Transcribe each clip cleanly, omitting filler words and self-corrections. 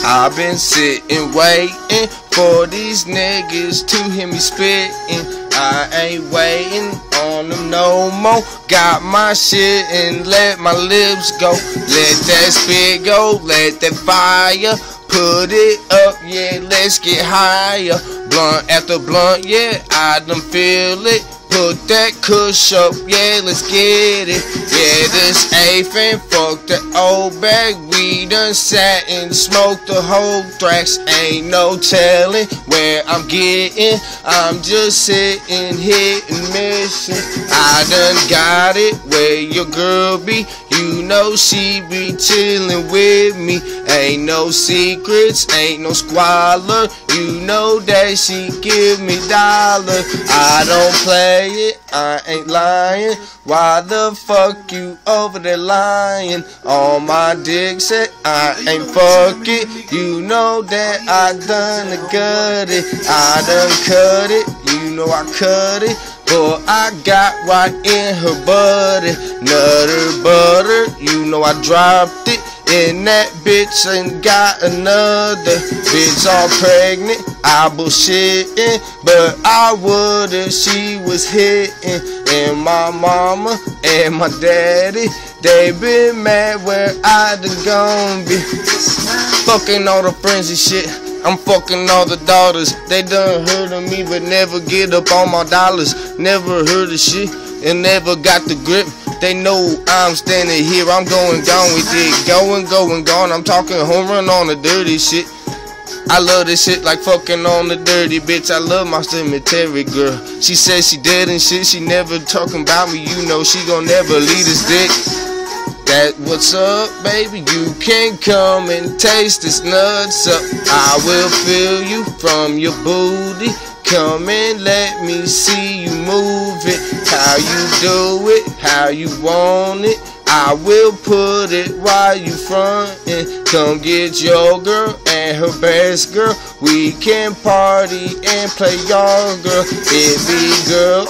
I've been sitting waiting for these niggas to hear me spitting. I ain't waiting on them no more. Got my shit and let my lips go. Let that spit go, let that fire. Put it up, yeah, let's get higher. Blunt after blunt, yeah, I done feel it. Put that kush up, yeah, let's get it. Yeah, this A-Fin, fuck the old bag. We done sat and smoked the whole tracks. Ain't no telling where I'm getting. I'm just sitting here and missing. I done got it where your girl be. You know she be chillin' with me. Ain't no secrets, ain't no squalor. You know that she give me dollar. I don't play it, I ain't lying. Why the fuck you over there lying? On my dick said I ain't fuck it. You know that I done gut it. I done cut it, you know I cut it. Boy, I got right in her butty. Nutter butter, you know I dropped it. And that bitch ain't got another bitch all pregnant. I bullshitting, but I would if she was hitting. And my mama and my daddy, they been mad where I done gon' be. Fucking all the friends and shit. I'm fucking all the daughters. They done heard of me but never get up on my dollars. Never heard of shit and never got the grip. They know I'm standing here, I'm going gone with it. Going, gone, I'm talking home run on the dirty shit. I love this shit like fucking on the dirty bitch. I love my cemetery girl. She says she dead and shit, she never talking about me. You know she gon' never leave this dick. That what's up, baby? You can come and taste this nuts up. I will feel you from your booty. Come and let me see you move it. How you do it, how you want it. I will put it while you frontin'. Come get your girl and her best girl. We can party and play your girl. It be girl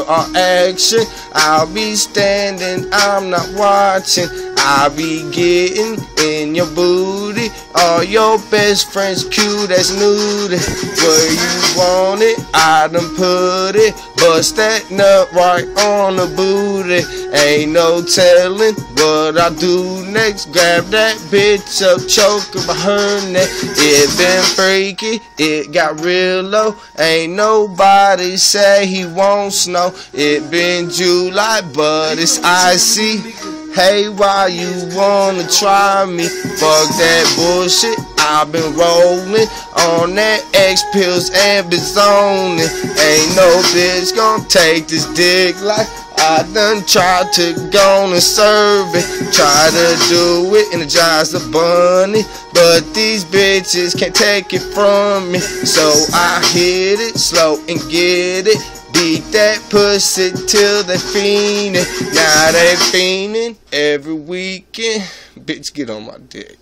on action. I'll be standing, I'm not watching. I'll be getting in your booty. All your best friends cute as nudie. Where you want it, I done put it. Bust that nut right on the booty. Ain't no telling what I do next. Grab that bitch up, choke her by her neck. It been freaky, it got real low. Ain't nobody say he won't snow. It been July, but it's icy. Hey, why you wanna try me? Fuck that bullshit, I've been rolling on that X pills and been zoning. Ain't no bitch gon' take this dick like I done tried to go and serve it. Try to do it, energize the bunny, but these bitches can't take it from me. So I hit it slow and get it. Beat that pussy till they fiendin'. Now they fiendin' every weekend. Bitch, get on my dick.